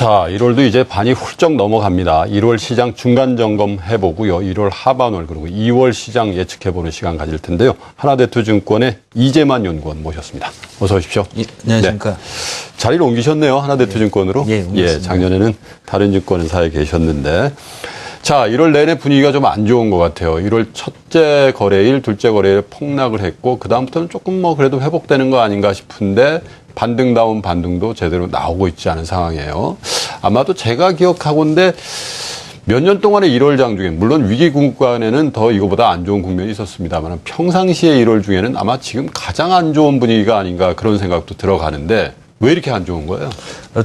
자, 1월도 이제 반이 훌쩍 넘어갑니다. 1월 시장 중간 점검 해보고요. 1월 하반월 그리고 2월 시장 예측해보는 시간 가질 텐데요. 하나대투증권의 이재만 연구원 모셨습니다. 어서 오십시오. 예, 안녕하십니까. 네. 자리를 옮기셨네요. 하나대투증권으로. 예, 작년에는 다른 증권사에 계셨는데. 자, 1월 내내 분위기가 좀 안 좋은 것 같아요. 1월 첫째 거래일, 둘째 거래일 폭락을 했고, 그다음부터는 조금 뭐 그래도 회복되는 거 아닌가 싶은데, 반등다운 반등도 제대로 나오고 있지 않은 상황이에요. 아마도 제가 기억하건대 몇 년 동안의 1월 장 중에, 물론 위기 국간에는 더 이거보다 안 좋은 국면이 있었습니다만, 평상시의 1월 중에는 아마 지금 가장 안 좋은 분위기가 아닌가 그런 생각도 들어가는데, 왜 이렇게 안 좋은 거예요?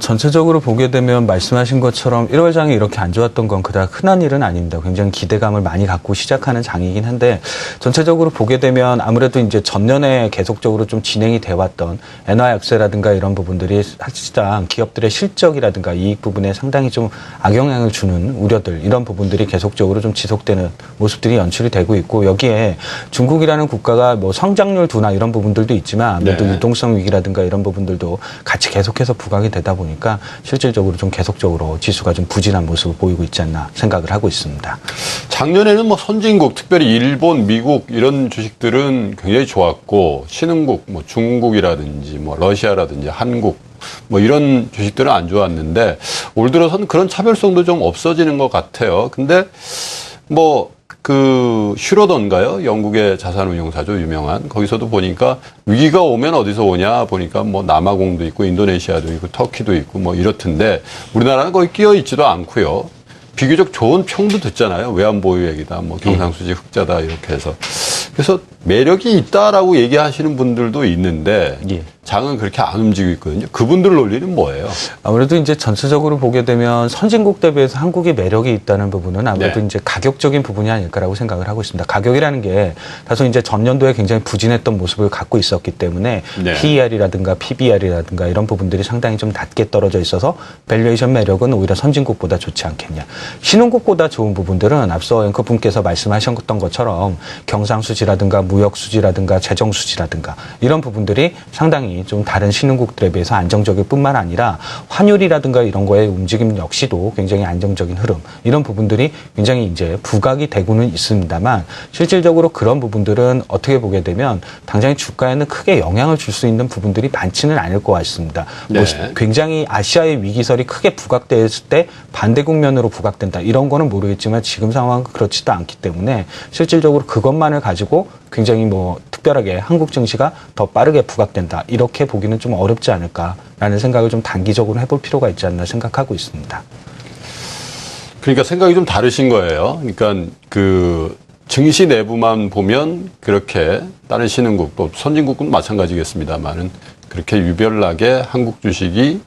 전체적으로 보게 되면 말씀하신 것처럼 1월 장이 이렇게 안 좋았던 건 그닥 흔한 일은 아닙니다. 굉장히 기대감을 많이 갖고 시작하는 장이긴 한데 전체적으로 보게 되면 아무래도 이제 전년에 계속적으로 좀 진행이 돼 왔던 엔화 약세라든가 이런 부분들이 사실상 기업들의 실적이라든가 이익 부분에 상당히 좀 악영향을 주는 우려들 이런 부분들이 계속적으로 좀 지속되는 모습들이 연출이 되고 있고 여기에 중국이라는 국가가 뭐 성장률 둔화 이런 부분들도 있지만 아무래도 유동성 위기라든가 이런 부분들도 같이 계속해서 부각이 되다 보니까 실질적으로 좀 계속적으로 지수가 좀 부진한 모습을 보이고 있지 않나 생각을 하고 있습니다. 작년에는 뭐 선진국, 특별히 일본, 미국 이런 주식들은 굉장히 좋았고 신흥국, 뭐 중국이라든지 뭐 러시아라든지 한국 뭐 이런 주식들은 안 좋았는데 올 들어서는 그런 차별성도 좀 없어지는 것 같아요. 근데 뭐 슈로던가요? 영국의 자산운용사죠, 유명한. 거기서도 보니까 위기가 오면 어디서 오냐 보니까 뭐 남아공도 있고 인도네시아도 있고 터키도 있고 뭐 이렇던데 우리나라는 거기 끼어 있지도 않고요. 비교적 좋은 평도 듣잖아요. 외환보유액이다, 뭐 경상수지 흑자다 이렇게 해서. 그래서 매력이 있다라고 얘기하시는 분들도 있는데 장은 그렇게 안 움직이고 있거든요. 그분들 논리는 뭐예요? 아무래도 이제 전체적으로 보게 되면 선진국 대비해서 한국의 매력이 있다는 부분은 아무래도 이제 가격적인 부분이 아닐까라고 생각을 하고 있습니다. 가격이라는 게 다소 이제 전년도에 굉장히 부진했던 모습을 갖고 있었기 때문에 PER이라든가 PBR이라든가 이런 부분들이 상당히 좀 낮게 떨어져 있어서 밸류에이션 매력은 오히려 선진국보다 좋지 않겠냐. 신흥국보다 좋은 부분들은 앞서 앵커분께서 말씀하셨던 것처럼 경상수지라든가 무역수지라든가 재정수지라든가 이런 부분들이 상당히 좀 다른 신흥국들에 비해서 안정적일 뿐만 아니라 환율이라든가 이런 거의 움직임 역시도 굉장히 안정적인 흐름 이런 부분들이 굉장히 이제 부각이 되고는 있습니다만 실질적으로 그런 부분들은 어떻게 보게 되면 당장의 주가에는 크게 영향을 줄 수 있는 부분들이 많지는 않을 것 같습니다. 뭐 굉장히 아시아의 위기설이 크게 부각됐을 때 반대 국면으로 부각된다 이런 거는 모르겠지만 지금 상황은 그렇지도 않기 때문에 실질적으로 그것만을 가지고 굉장히 뭐 특별하게 한국 증시가 더 빠르게 부각된다 이렇게 보기는 좀 어렵지 않을까라는 생각을 좀 단기적으로 해볼 필요가 있지 않나 생각하고 있습니다. 그러니까 생각이 좀 다르신 거예요. 그러니까 증시 내부만 보면 그렇게 다른 신흥국 또 선진국은 마찬가지겠습니다만은 그렇게 유별나게 한국 주식이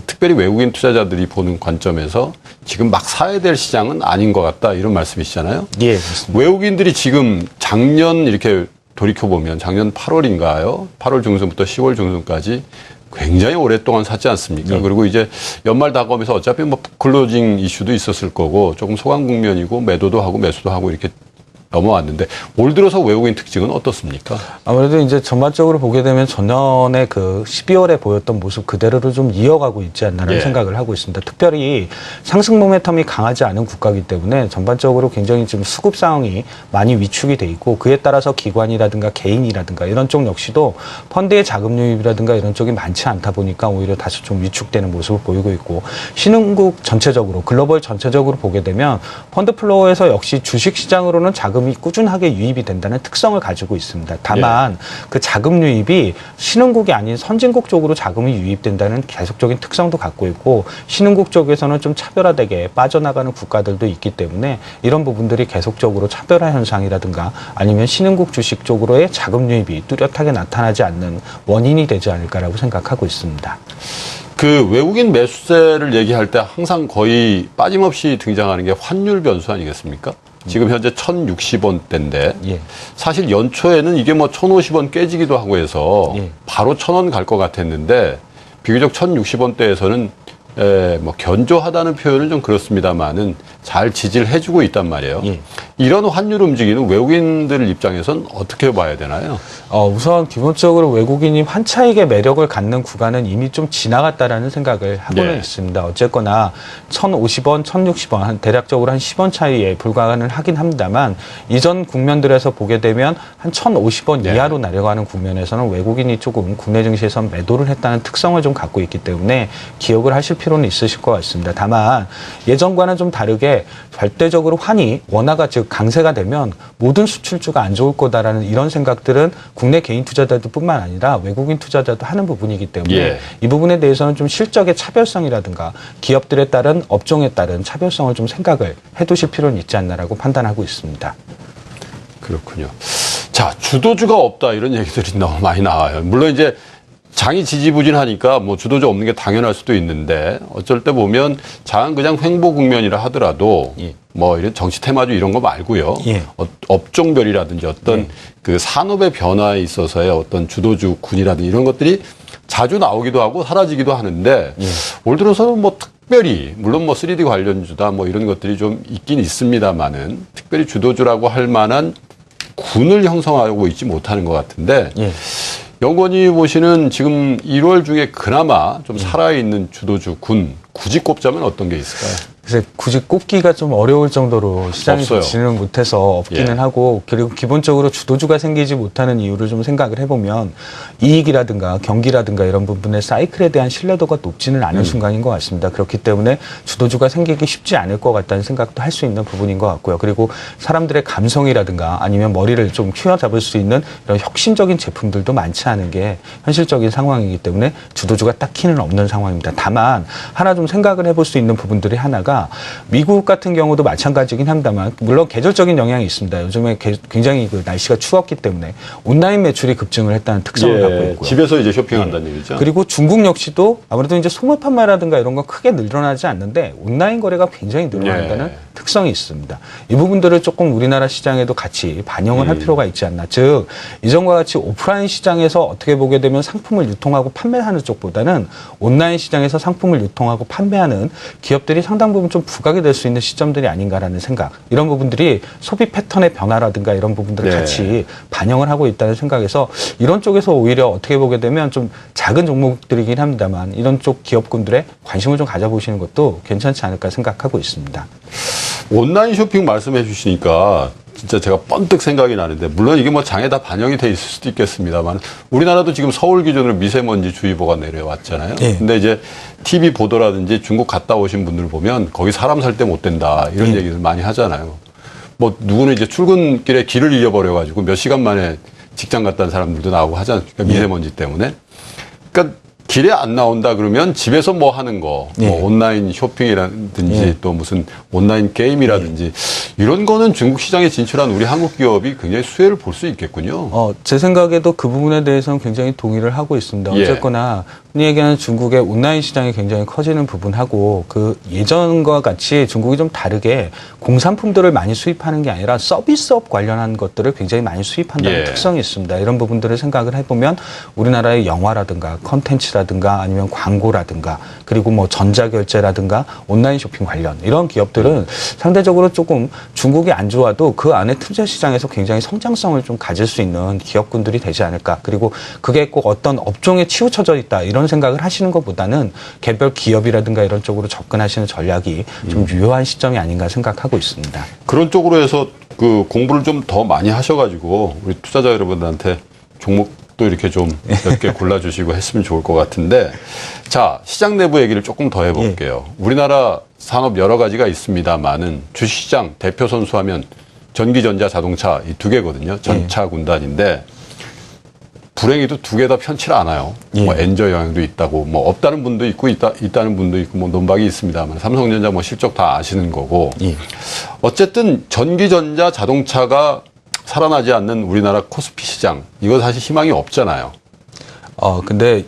특별히 외국인 투자자들이 보는 관점에서 지금 막 사야 될 시장은 아닌 것 같다 이런 말씀이시잖아요. 예, 맞습니다. 외국인들이 지금 작년 이렇게 돌이켜보면 작년 8월인가요? 8월 중순부터 10월 중순까지 굉장히 오랫동안 샀지 않습니까? 그리고 이제 연말 다가오면서 어차피 뭐 클로징 이슈도 있었을 거고 조금 소강 국면이고 매도도 하고 매수도 하고 이렇게 넘어왔는데 올 들어서 외국인 특징은 어떻습니까? 아무래도 이제 전반적으로 보게 되면 전년에 12월에 보였던 모습 그대로를 좀 이어가고 있지 않나라는 생각을 하고 있습니다. 특별히 상승 모멘텀이 강하지 않은 국가이기 때문에 전반적으로 굉장히 지금 수급 상황이 많이 위축이 돼 있고 그에 따라서 기관이라든가 개인이라든가 이런 쪽 역시도 펀드의 자금 유입이라든가 이런 쪽이 많지 않다 보니까 오히려 다시 좀 위축되는 모습을 보이고 있고 신흥국 전체적으로 글로벌 전체적으로 보게 되면 펀드 플로어에서 역시 주식 시장으로는 자금이 꾸준하게 유입이 된다는 특성을 가지고 있습니다. 다만 그 자금 유입이 신흥국이 아닌 선진국 쪽으로 자금이 유입된다는 계속적인 특성도 갖고 있고 신흥국 쪽에서는 좀 차별화되게 빠져나가는 국가들도 있기 때문에 이런 부분들이 계속적으로 차별화 현상이라든가 아니면 신흥국 주식 쪽으로의 자금 유입이 뚜렷하게 나타나지 않는 원인이 되지 않을까라고 생각하고 있습니다. 외국인 매수세를 얘기할 때 항상 거의 빠짐없이 등장하는 게 환율 변수 아니겠습니까? 지금 현재 1,060원대인데 사실 연초에는 이게 뭐 1,050원 깨지기도 하고 해서 바로 1,000원 갈 것 같았는데 비교적 1,060원대에서는 뭐 견조하다는 표현은 좀 그렇습니다만은 잘 지지를 해주고 있단 말이에요. 이런 환율 움직이는 외국인들 입장에선 어떻게 봐야 되나요? 우선 기본적으로 외국인이 환차익의 매력을 갖는 구간은 이미 좀 지나갔다라는 생각을 하고는 네. 있습니다. 어쨌거나 1,050원, 1,060원, 대략적으로 한 10원 차이에 불과는 하긴 합니다만 이전 국면들에서 보게 되면 한 1,050원 네. 이하로 내려가는 국면에서는 외국인이 조금 국내 증시에서 매도를 했다는 특성을 좀 갖고 있기 때문에 기억을 하실 필요는 있으실 것 같습니다. 다만 예전과는 좀 다르게 절대적으로 환이 원화가 즉 강세가 되면 모든 수출주가 안 좋을 거다라는 이런 생각들은 국내 개인 투자자들 뿐만 아니라 외국인 투자자도 하는 부분이기 때문에 예. 이 부분에 대해서는 좀 실적의 차별성이라든가 기업들에 따른 업종에 따른 차별성을 좀 생각을 해두실 필요는 있지 않나라고 판단하고 있습니다. 그렇군요. 자, 주도주가 없다 이런 얘기들이 너무 많이 나와요. 물론 이제 장이 지지부진하니까 뭐 주도주 없는 게 당연할 수도 있는데 어쩔 때 보면 장은 그냥 횡보 국면이라 하더라도 예. 뭐 이런 정치 테마주 이런 거 말고요. 예. 업종별이라든지 어떤 그 산업의 변화에 있어서의 어떤 주도주 군이라든지 이런 것들이 자주 나오기도 하고 사라지기도 하는데 올 들어서는 뭐 특별히 물론 뭐 3D 관련주다 뭐 이런 것들이 좀 있긴 있습니다만은 특별히 주도주라고 할 만한 군을 형성하고 있지 못하는 것 같은데 예. 연구원이 보시는 지금 1월 중에 그나마 좀 살아있는 주도주 군 굳이 꼽자면 어떤 게 있을까요? 그래서 굳이 꼽기가 좀 어려울 정도로 시장이 없어요. 진행을 못해서 없기는 예. 하고 그리고 기본적으로 주도주가 생기지 못하는 이유를 좀 생각을 해보면 이익이라든가 경기라든가 이런 부분의 사이클에 대한 신뢰도가 높지는 않은 순간인 것 같습니다. 그렇기 때문에 주도주가 생기기 쉽지 않을 것 같다는 생각도 할 수 있는 부분인 것 같고요. 그리고 사람들의 감성이라든가 아니면 머리를 좀 휘어잡을 수 있는 이런 혁신적인 제품들도 많지 않은 게 현실적인 상황이기 때문에 주도주가 딱히는 없는 상황입니다. 다만 하나 좀 생각을 해볼 수 있는 부분들이 하나가 미국 같은 경우도 마찬가지긴 합니다만 물론 계절적인 영향이 있습니다. 요즘에 굉장히 그 날씨가 추웠기 때문에 온라인 매출이 급증을 했다는 특성을 갖고 있고요. 집에서 이제 쇼핑한다는 얘기죠. 그리고 중국 역시도 아무래도 이제 소매 판매라든가 이런 건 크게 늘어나지 않는데 온라인 거래가 굉장히 늘어난다는 예. 특성이 있습니다. 이 부분들을 조금 우리나라 시장에도 같이 반영을 할 필요가 있지 않나. 즉 이전과 같이 오프라인 시장에서 어떻게 보게 되면 상품을 유통하고 판매하는 쪽보다는 온라인 시장에서 상품을 유통하고 판매하는 기업들이 상당 부분 좀 부각이 될 수 있는 시점들이 아닌가라는 생각. 이런 부분들이 소비 패턴의 변화라든가 이런 부분들을 네. 같이 반영을 하고 있다는 생각에서 이런 쪽에서 오히려 어떻게 보게 되면 좀 작은 종목들이긴 합니다만 이런 쪽 기업군들의 관심을 좀 가져보시는 것도 괜찮지 않을까 생각하고 있습니다. 온라인 쇼핑 말씀해 주시니까 진짜 제가 번뜩 생각이 나는데 물론 이게 뭐 장에 다 반영이 돼 있을 수도 있겠습니다만 우리나라도 지금 서울 기준으로 미세먼지 주의보가 내려왔잖아요. 예. 근데 이제 TV 보도라든지 중국 갔다 오신 분들 보면 거기 사람 살 때 못 된다 이런 얘기들 많이 하잖아요. 뭐 누구는 이제 출근길에 길을 잃어버려 가지고 몇 시간 만에 직장 갔다 온 사람들도 나오고 하지 않습니까? 미세먼지 때문에. 그러니까 길에 안 나온다 그러면 집에서 뭐 하는 거, 예. 뭐 온라인 쇼핑이라든지 예. 또 무슨 온라인 게임이라든지 이런 거는 중국 시장에 진출한 우리 한국 기업이 굉장히 수혜를 볼 수 있겠군요. 제 생각에도 그 부분에 대해서는 굉장히 동의를 하고 있습니다. 예. 어쨌거나 흔히 얘기하는 중국의 온라인 시장이 굉장히 커지는 부분하고 그 예전과 같이 중국이 좀 다르게 공산품들을 많이 수입하는 게 아니라 서비스업 관련한 것들을 굉장히 많이 수입한다는 예. 특성이 있습니다. 이런 부분들을 생각을 해보면 우리나라의 영화라든가 컨텐츠라든가 아니면 광고라든가 그리고 뭐 전자결제라든가 온라인 쇼핑 관련 이런 기업들은 상대적으로 조금 중국이 안 좋아도 그 안에 투자 시장에서 굉장히 성장성을 좀 가질 수 있는 기업군들이 되지 않을까. 그리고 그게 꼭 어떤 업종에 치우쳐져 있다 이런 생각을 하시는 것보다는 개별 기업이라든가 이런 쪽으로 접근하시는 전략이 좀 유효한 시점이 아닌가 생각하고 있습니다. 그런 쪽으로 해서 그 공부를 좀 더 많이 하셔가지고 우리 투자자 여러분들한테 종목도 이렇게 좀 몇 개 골라주시고 했으면 좋을 것 같은데 자 시장 내부 얘기를 조금 더 해볼게요. 우리나라 산업 여러 가지가 있습니다만은 주식시장 대표 선수하면 전기, 전자, 자동차 이 두 개거든요. 전차 군단인데 불행히도 두 개 다 편치 않아요. 예. 뭐 엔저 영향도 있다고 뭐 없다는 분도 있고 있다는 분도 있고 뭐 논박이 있습니다만 삼성전자 뭐 실적 다 아시는 거고 예. 어쨌든 전기, 전자, 자동차가 살아나지 않는 우리나라 코스피 시장 이거 사실 희망이 없잖아요. 근데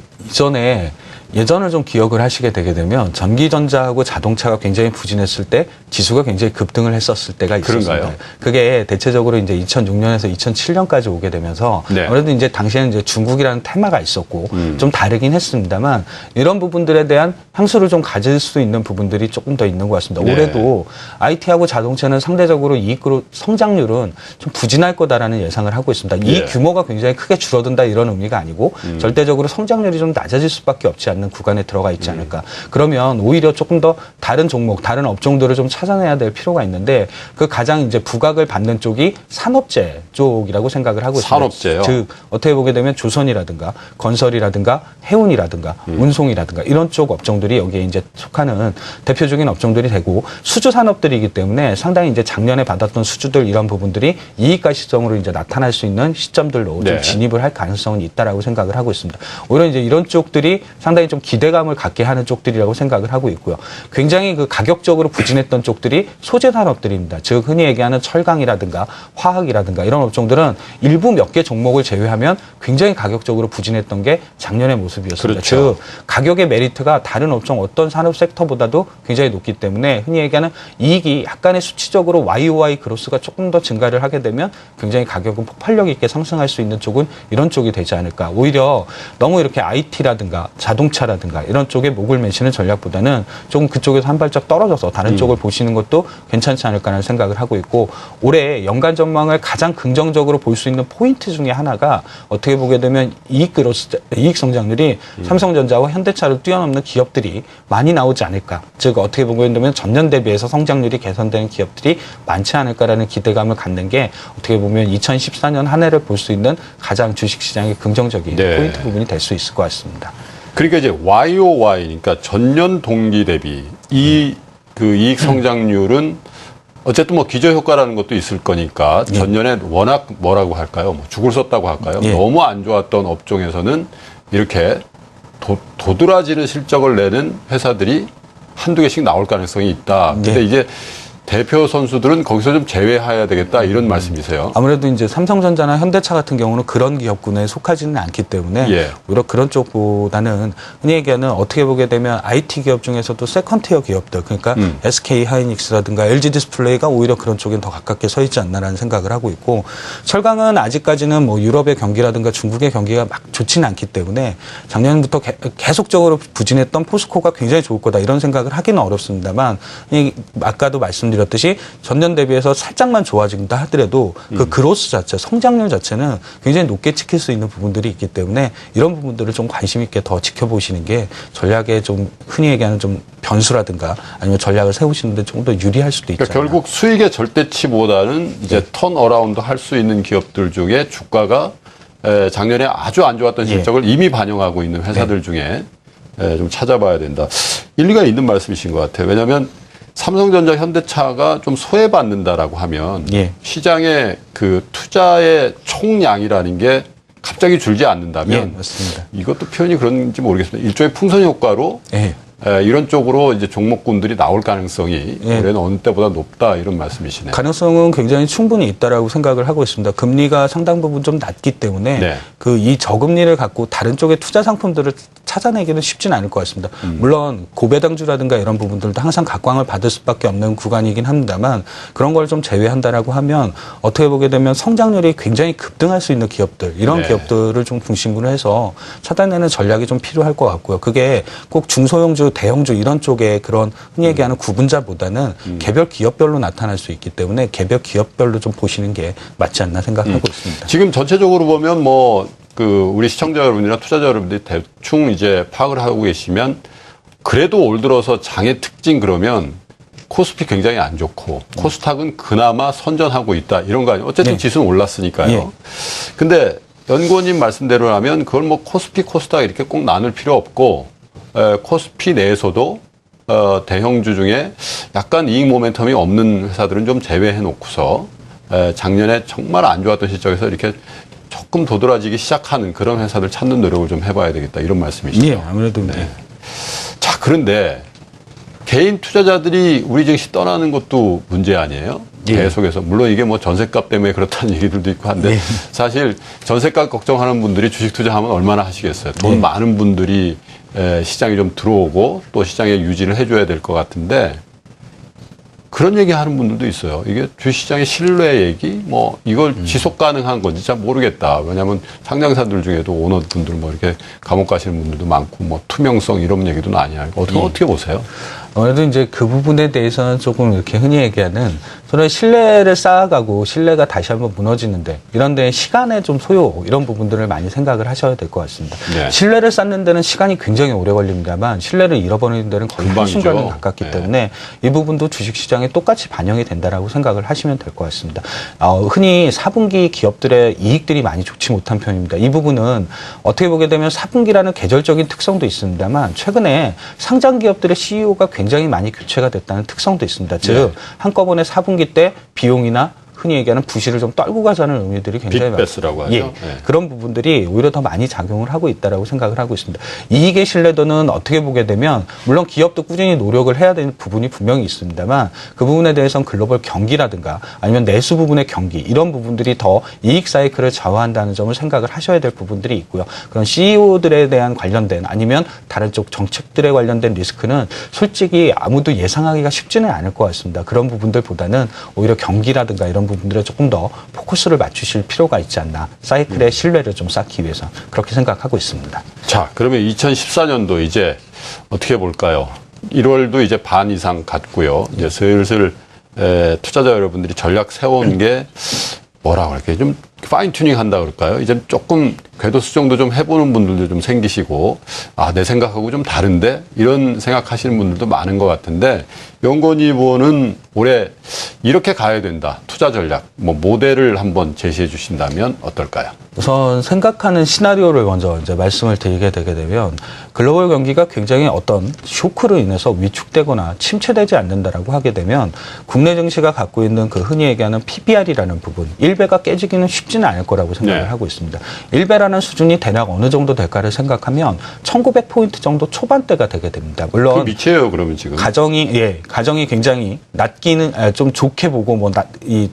예전을 좀 기억을 하시게 되게 되면 전기전자하고 자동차가 굉장히 부진했을 때 지수가 굉장히 급등을 했었을 때가 있었습니다. 그런가요? 그게 대체적으로 이제 2006년에서 2007년까지 오게 되면서 네. 아무래도 이제 당시에는 이제 중국이라는 테마가 있었고 좀 다르긴 했습니다만 이런 부분들에 대한 향수를 좀 가질 수 있는 부분들이 조금 더 있는 것 같습니다. 네. 올해도 IT하고 자동차는 상대적으로 이익으로 성장률은 좀 부진할 거다라는 예상을 하고 있습니다. 이 예. 규모가 굉장히 크게 줄어든다 이런 의미가 아니고 절대적으로 성장률이 좀 낮아질 수밖에 없지 않는 구간에 들어가 있지 않을까. 그러면 오히려 조금 더 다른 종목, 다른 업종들을 좀 찾아내야 될 필요가 있는데 그 가장 이제 부각을 받는 쪽이 산업재 쪽이라고 생각을 하고 있습니다. 산업재요? 즉 어떻게 보게 되면 조선이라든가 건설이라든가 해운이라든가 운송이라든가 이런 쪽 업종들이 여기에 이제 속하는 대표적인 업종들이 되고 수주 산업들이기 때문에 상당히 이제 작년에 받았던 수주들 이런 부분들이 이익가 시점으로 이제 나타날 수 있는 시점들로 네. 좀 진입을 할 가능성은 있다라고 생각을 하고 있습니다. 오히려 이제 이런 쪽들이 상당히 좀 기대감을 갖게 하는 쪽들이라고 생각을 하고 있고요. 굉장히 그 가격적으로 부진했던 쪽들이 소재 산업들입니다. 즉 흔히 얘기하는 철강이라든가 화학이라든가 이런 업종들은 일부 몇 개 종목을 제외하면 굉장히 가격적으로 부진했던 게 작년의 모습이었습니다. 그렇죠. 즉 가격의 메리트가 다른 업종 어떤 산업 섹터보다도 굉장히 높기 때문에 흔히 얘기하는 이익이 약간의 수치적으로 YOY 그로스가 조금 더 증가를 하게 되면 굉장히 가격은 폭발력 있게 상승할 수 있는 쪽은 이런 쪽이 되지 않을까. 오히려 너무 이렇게 IT라든가 자동차라든가 이런 쪽에 목을 매시는 전략보다는 조금 그쪽에서 한 발짝 떨어져서 다른 쪽을 보시는 것도 괜찮지 않을까라는 생각을 하고 있고 올해 연간 전망을 가장 긍정적으로 볼 수 있는 포인트 중에 하나가 어떻게 보게 되면 이익 성장률이 삼성전자와 현대차를 뛰어넘는 기업들이 많이 나오지 않을까. 즉 어떻게 보게 되면 전년 대비해서 성장률이 개선되는 기업들이 많지 않을까라는 기대감을 갖는 게 어떻게 보면 2014년 한 해를 볼 수 있는 가장 주식시장의 긍정적인 네. 포인트 부분이 될 수 있을 것 같습니다. 그러니까 이제 YOY, 그러니까 전년 동기 대비 그 이익 성장률은 어쨌든 뭐 기저효과라는 것도 있을 거니까 전년에 워낙 뭐라고 할까요? 뭐 죽을 썼다고 할까요? 예. 너무 안 좋았던 업종에서는 이렇게 도드라지는 실적을 내는 회사들이 한두 개씩 나올 가능성이 있다. 근데 예. 이제 대표 선수들은 거기서 좀 제외해야 되겠다 이런 말씀이세요. 아무래도 이제 삼성전자나 현대차 같은 경우는 그런 기업군에 속하지는 않기 때문에 예. 오히려 그런 쪽보다는 흔히 얘기하는 어떻게 보게 되면 IT 기업 중에서도 세컨티어 기업들 그러니까 SK 하이닉스라든가 LG 디스플레이가 오히려 그런 쪽엔 더 가깝게 서 있지 않나라는 생각을 하고 있고 철강은 아직까지는 뭐 유럽의 경기라든가 중국의 경기가 막 좋지는 않기 때문에 작년부터 계속적으로 부진했던 포스코가 굉장히 좋을 거다 이런 생각을 하기는 어렵습니다만 아까도 말씀드렸듯이 전년 대비해서 살짝만 좋아진다 하더라도 그 그로스 자체, 성장률 자체는 굉장히 높게 찍힐 수 있는 부분들이 있기 때문에 이런 부분들을 좀 관심 있게 더 지켜보시는 게 전략에 좀 흔히 얘기하는 좀 변수라든가 아니면 전략을 세우시는데 조금 더 유리할 수도 있잖아요. 그러니까 결국 수익의 절대치보다는 이제 턴 어라운드 할 수 있는 기업들 중에 주가가 작년에 아주 안 좋았던 실적을 이미 반영하고 있는 회사들 중에 좀 찾아봐야 된다. 일리가 있는 말씀이신 것 같아요. 왜냐하면 삼성전자, 현대차가 좀 소외받는다라고 하면 시장의 그 투자의 총량이라는 게 갑자기 줄지 않는다면 맞습니다. 이것도 표현이 그런지 모르겠습니다. 일종의 풍선 효과로 이런 쪽으로 이제 종목군들이 나올 가능성이 올해는 어느 때보다 높다 이런 말씀이시네요. 가능성은 굉장히 충분히 있다라고 생각을 하고 있습니다. 금리가 상당 부분 좀 낮기 때문에 그 이 저금리를 갖고 다른 쪽의 투자 상품들을 찾아내기는 쉽지는 않을 것 같습니다. 물론 고배당주라든가 이런 부분들도 항상 각광을 받을 수밖에 없는 구간이긴 합니다만 그런 걸 좀 제외한다라고 하면 어떻게 보게 되면 성장률이 굉장히 급등할 수 있는 기업들 이런 기업들을 좀 중심으로 해서 찾아내는 전략이 좀 필요할 것 같고요. 그게 꼭 중소형주, 대형주 이런 쪽의 그런 흔히 얘기하는 구분자보다는 개별 기업별로 나타날 수 있기 때문에 개별 기업별로 좀 보시는 게 맞지 않나 생각하고 있습니다. 지금 전체적으로 보면 뭐 그 우리 시청자 여러분이나 투자자 여러분들이 대충 이제 파악을 하고 계시면 그래도 올 들어서 장의 특징 그러면 코스피 굉장히 안 좋고 코스닥은 그나마 선전하고 있다 이런 거 아니에요. 어쨌든 지수는 올랐으니까요. 근데 연구원님 말씀대로라면 그걸 뭐 코스피, 코스닥 이렇게 꼭 나눌 필요 없고 코스피 내에서도 대형주 중에 약간 이익 모멘텀이 없는 회사들은 좀 제외해 놓고서 작년에 정말 안 좋았던 실적에서 이렇게 조금 도드라지기 시작하는 그런 회사들 찾는 노력을 좀 해봐야 되겠다 이런 말씀이시죠. 아무래도 자, 그런데 개인 투자자들이 우리 증시 떠나는 것도 문제 아니에요? 계속해서. 물론 이게 뭐 전셋값 때문에 그렇다는 얘기들도 있고 한데 사실 전셋값 걱정하는 분들이 주식 투자하면 얼마나 하시겠어요? 돈 많은 분들이 시장에 좀 들어오고 또 시장에 유지를 해줘야 될 것 같은데 그런 얘기 하는 분들도 있어요. 이게 주식시장의 신뢰 얘기, 뭐, 이걸 지속 가능한 건지 잘 모르겠다. 왜냐하면 상장사들 중에도 오너분들 뭐 이렇게 감옥 가시는 분들도 많고, 뭐, 투명성 이런 얘기도 많이 하고. 어떻게 보세요? 아무래도 이제 그 부분에 대해서는 조금 이렇게 흔히 얘기하는 서로의 신뢰를 쌓아가고 신뢰가 다시 한번 무너지는데 이런 데에 시간의 좀 소요 이런 부분들을 많이 생각을 하셔야 될 것 같습니다. 네. 신뢰를 쌓는 데는 시간이 굉장히 오래 걸립니다만 신뢰를 잃어버리는 데는 거의 금방이죠. 한순간에 가깝기 네. 때문에 이 부분도 주식시장에 똑같이 반영이 된다라고 생각을 하시면 될 것 같습니다. 흔히 4분기 기업들의 이익들이 많이 좋지 못한 편입니다. 이 부분은 어떻게 보게 되면 4분기라는 계절적인 특성도 있습니다만 최근에 상장 기업들의 CEO가 굉장히 많이 교체가 됐다는 특성도 있습니다. 즉 한꺼번에 4분기 때 비용이나 흔히 얘기하는 부실을 좀 떨고 가자는 의미들이 굉장히 빅베스라고 하죠. 예, 네. 그런 부분들이 오히려 더 많이 작용을 하고 있다라고 생각을 하고 있습니다. 이익의 신뢰도는 어떻게 보게 되면 물론 기업도 꾸준히 노력을 해야 되는 부분이 분명히 있습니다만 그 부분에 대해서는 글로벌 경기라든가 아니면 내수 부분의 경기 이런 부분들이 더 이익 사이클을 좌우한다는 점을 생각을 하셔야 될 부분들이 있고요. 그런 CEO들에 대한 관련된 아니면 다른 쪽 정책들에 관련된 리스크는 솔직히 아무도 예상하기가 쉽지는 않을 것 같습니다. 그런 부분들보다는 오히려 경기라든가 이런 부분들에 조금 더 포커스를 맞추실 필요가 있지 않나. 사이클의 신뢰를 좀 쌓기 위해서 그렇게 생각하고 있습니다. 자, 그러면 2014년도 이제 어떻게 볼까요? 1월도 이제 반 이상 갔고요. 이제 슬슬 투자자 여러분들이 전략 세운 게 뭐라고 할까요? 좀 파인 튜닝 한다 그럴까요? 이제 조금 궤도 수정도 좀 해보는 분들도 좀 생기시고, 아, 내 생각하고 좀 다른데? 이런 생각하시는 분들도 많은 것 같은데, 연건이보는 올해 이렇게 가야 된다. 투자 전략, 뭐, 모델을 한번 제시해 주신다면 어떨까요? 우선 생각하는 시나리오를 먼저 이제 말씀을 드리게 되게 되면 글로벌 경기가 굉장히 어떤 쇼크로 인해서 위축되거나 침체되지 않는다라고 하게 되면 국내 증시가 갖고 있는 그 흔히 얘기하는 PBR이라는 부분, 1배가 깨지기는 쉽지는 않을 거라고 생각을 네. 하고 있습니다. 1배라는 수준이 대략 어느 정도 될까를 생각하면 1900포인트 정도 초반대가 되게 됩니다. 물론 그 밑이에요, 그러면 지금. 가정이 굉장히 낮기는 좀 좋게 보고 뭐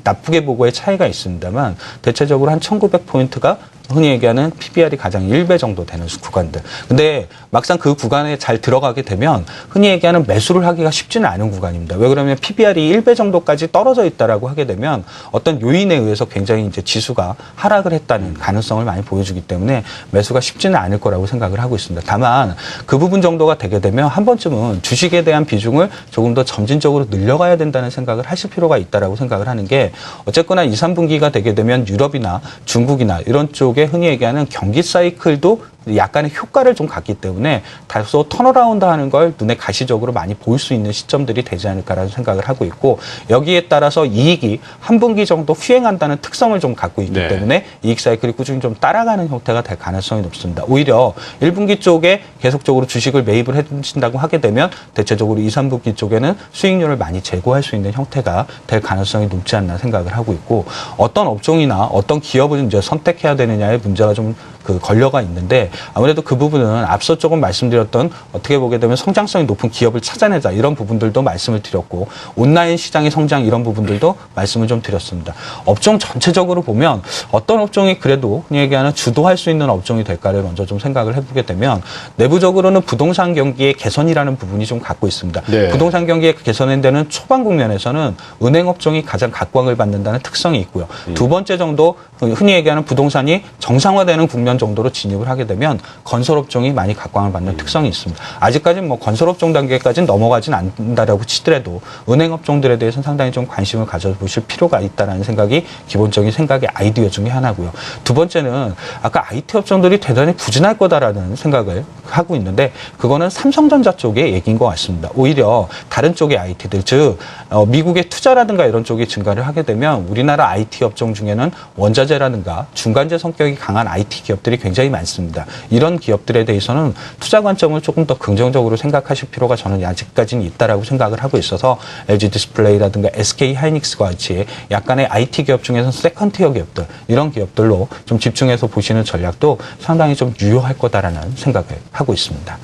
나쁘게 보고의 차이가 있습니다만 대체적으로 한 1900포인트가 흔히 얘기하는 PBR이 가장 1배 정도 되는 구간들. 근데 막상 그 구간에 잘 들어가게 되면 흔히 얘기하는 매수를 하기가 쉽지는 않은 구간입니다. 왜 그러면 PBR이 1배 정도까지 떨어져 있다라고 하게 되면 어떤 요인에 의해서 굉장히 이제 지수가 하락을 했다는 가능성을 많이 보여주기 때문에 매수가 쉽지는 않을 거라고 생각을 하고 있습니다. 다만 그 부분 정도가 되게 되면 한 번쯤은 주식에 대한 비중을 조금 더 점진적으로 늘려가야 된다는 생각을 하실 필요가 있다라고 생각을 하는 게 어쨌거나 2, 3분기가 되게 되면 유럽이나 중국이나 이런 쪽에 흔히 얘기하는 경기 사이클도 약간의 효과를 좀 갖기 때문에 다소 턴어라운드 하는 걸 눈에 가시적으로 많이 볼 수 있는 시점들이 되지 않을까라는 생각을 하고 있고 여기에 따라서 이익이 한 분기 정도 휘행한다는 특성을 좀 갖고 있기 네. 때문에 이익 사이클이 꾸준히 좀 따라가는 형태가 될 가능성이 높습니다. 오히려 1분기 쪽에 계속적으로 주식을 매입을 해주신다고 하게 되면 대체적으로 2, 3분기 쪽에는 수익률을 많이 제고할 수 있는 형태가 될 가능성이 높지 않나 생각을 하고 있고 어떤 업종이나 어떤 기업을 이제 선택해야 되느냐의 문제가 좀 걸려가 있는데 아무래도 그 부분은 앞서 조금 말씀드렸던 어떻게 보게 되면 성장성이 높은 기업을 찾아내자 이런 부분들도 말씀을 드렸고 온라인 시장의 성장 이런 부분들도 말씀을 좀 드렸습니다. 업종 전체적으로 보면 어떤 업종이 그래도 흔히 얘기하는 주도할 수 있는 업종이 될까를 먼저 좀 생각을 해보게 되면 내부적으로는 부동산 경기의 개선이라는 부분이 좀 갖고 있습니다. 네. 부동산 경기의 개선에 되는 초반 국면에서는 은행 업종이 가장 각광을 받는다는 특성이 있고요. 두 번째 정도 흔히 얘기하는 부동산이 정상화되는 국면 정도로 진입을 하게 되면 건설업종이 많이 각광을 받는 특성이 있습니다. 아직까지는 뭐 건설업종 단계까지는 넘어가진 않는다라고 치더라도 은행업종들에 대해서는 상당히 좀 관심을 가져보실 필요가 있다는 생각이 기본적인 생각의 아이디어 중에 하나고요. 두 번째는 아까 IT 업종들이 대단히 부진할 거다라는 생각을 하고 있는데 그거는 삼성전자 쪽의 얘기인 것 같습니다. 오히려 다른 쪽의 IT들 즉 미국의 투자라든가 이런 쪽이 증가를 하게 되면 우리나라 IT 업종 중에는 원자재라든가 중간재 성격이 강한 IT 기업들이 굉장히 많습니다. 이런 기업들에 대해서는 투자 관점을 조금 더 긍정적으로 생각하실 필요가 저는 아직까지는 있다라고 생각을 하고 있어서 LG 디스플레이라든가 SK 하이닉스과 같이 약간의 IT 기업 중에서는 세컨티어 기업들 이런 기업들로 좀 집중해서 보시는 전략도 상당히 좀 유효할 거다라는 생각을 하고 있습니다.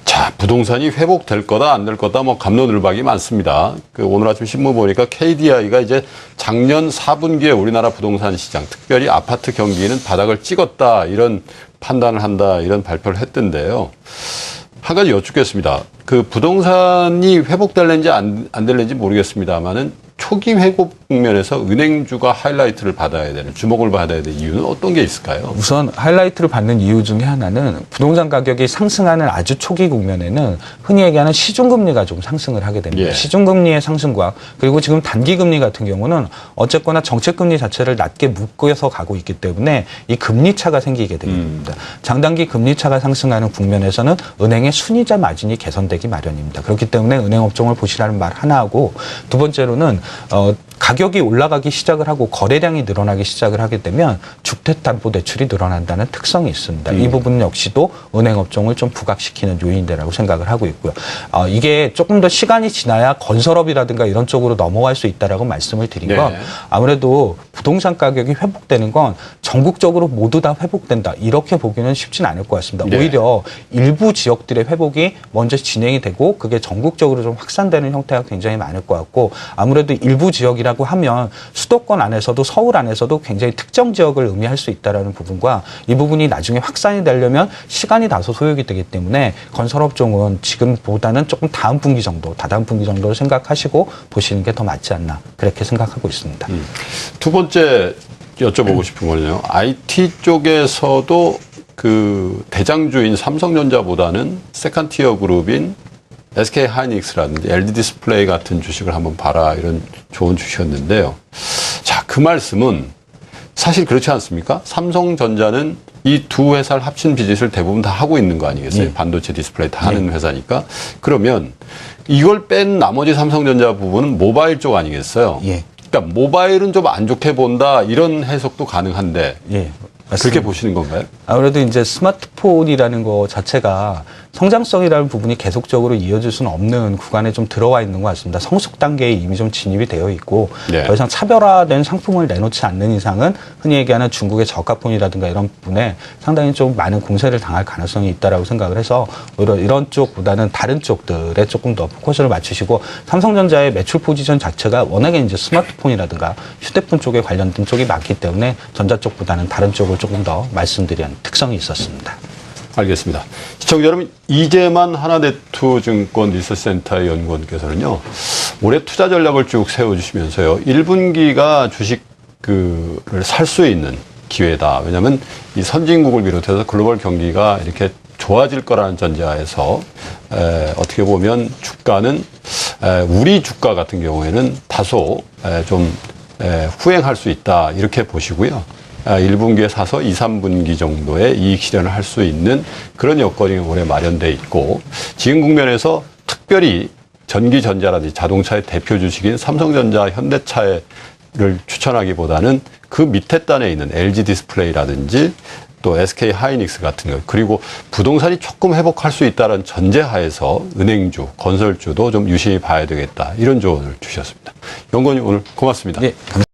자, 부동산이 회복될 거다, 안 될 거다, 뭐, 갑론을박이 많습니다. 오늘 아침 신문 보니까 KDI가 이제 작년 4분기에 우리나라 부동산 시장, 특별히 아파트 경기는 바닥을 찍었다, 이런 판단을 한다, 이런 발표를 했던데요. 한 가지 여쭙겠습니다. 그 부동산이 회복될는지 안 될는지 모르겠습니다만은 초기 회복 국면에서 은행주가 하이라이트를 받아야 되는, 주목을 받아야 되는 이유는 어떤 게 있을까요? 우선 하이라이트를 받는 이유 중에 하나는 부동산 가격이 상승하는 아주 초기 국면에는 흔히 얘기하는 시중금리가 좀 상승을 하게 됩니다. 예. 시중금리의 상승과 그리고 지금 단기금리 같은 경우는 어쨌거나 정책금리 자체를 낮게 묶어서 가고 있기 때문에 이 금리차가 생기게 됩니다. 장단기 금리차가 상승하는 국면에서는 은행의 순이자 마진이 개선되기 마련입니다. 그렇기 때문에 은행업종을 보시라는 말 하나 하고, 두 번째로는 가격이 올라가기 시작을 하고 거래량이 늘어나기 시작을 하게 되면 주택담보대출이 늘어난다는 특성이 있습니다. 이 부분 역시도 은행업종을 좀 부각시키는 요인이라고 생각을 하고 있고요. 이게 조금 더 시간이 지나야 건설업이라든가 이런 쪽으로 넘어갈 수 있다라고 말씀을 드린 건, 네. 아무래도 부동산 가격이 회복되는 건 전국적으로 모두 다 회복된다 이렇게 보기는 쉽진 않을 것 같습니다. 네. 오히려 일부 지역들의 회복이 먼저 진행이 되고 그게 전국적으로 좀 확산되는 형태가 굉장히 많을 것 같고, 아무래도 일부 지역이라고 하면 수도권 안에서도 서울 안에서도 굉장히 특정 지역을 의미할 수 있다라는 부분과, 이 부분이 나중에 확산이 되려면 시간이 다소 소요가 되기 때문에 건설업종은 지금보다는 조금 다음 분기 정도, 다다음 분기 정도를 생각하시고 보시는 게 더 맞지 않나 그렇게 생각하고 있습니다. 두 번째 여쭤보고 싶은 거는요. IT 쪽에서도 그 대장주인 삼성전자보다는 세컨티어 그룹인 SK 하이닉스라든지 LG 디스플레이 같은 주식을 한번 봐라, 이런 좋은 주식이었는데요. 자, 그 말씀은 사실 그렇지 않습니까? 삼성전자는 이 두 회사를 합친 비즈니스를 대부분 다 하고 있는 거 아니겠어요? 네. 반도체 디스플레이 다 하는 회사니까. 그러면 이걸 뺀 나머지 삼성전자 부분은 모바일 쪽 아니겠어요? 예. 그러니까 모바일은 좀 안 좋게 본다, 이런 해석도 가능한데 예. 그렇게 보시는 건가요? 아무래도 이제 스마트폰이라는 거 자체가 성장성이라는 부분이 계속적으로 이어질 수는 없는 구간에 좀 들어와 있는 것 같습니다. 성숙 단계에 이미 좀 진입이 되어 있고, 네. 더 이상 차별화된 상품을 내놓지 않는 이상은 흔히 얘기하는 중국의 저가폰이라든가 이런 부분에 상당히 좀 많은 공세를 당할 가능성이 있다라고 생각을 해서 오히려 이런 쪽보다는 다른 쪽들에 조금 더 포커스를 맞추시고, 삼성전자의 매출 포지션 자체가 워낙에 이제 스마트폰이라든가 휴대폰 쪽에 관련된 쪽이 많기 때문에 전자 쪽보다는 다른 쪽을 조금 더 말씀드린 특성이 있었습니다. 알겠습니다. 시청자 여러분, 이재만 하나대투증권 리서치센터의 연구원께서는요, 올해 투자 전략을 쭉 세워주시면서요, 1분기가 주식을 살 수 있는 기회다. 왜냐하면 이 선진국을 비롯해서 글로벌 경기가 이렇게 좋아질 거라는 전제하에서 어떻게 보면 주가는 우리 주가 같은 경우에는 다소 좀 후행할 수 있다, 이렇게 보시고요. 1분기에 사서 2, 3분기 정도의 이익 실현을 할 수 있는 그런 여건이 올해 마련돼 있고, 지금 국면에서 특별히 전기전자라든지 자동차의 대표 주식인 삼성전자, 현대차를 추천하기보다는 그 밑에 단에 있는 LG 디스플레이라든지 또 SK 하이닉스 같은 것, 그리고 부동산이 조금 회복할 수 있다는 전제하에서 은행주, 건설주도 좀 유심히 봐야 되겠다, 이런 조언을 주셨습니다. 연구원님 오늘 고맙습니다. 예, 감사합니다.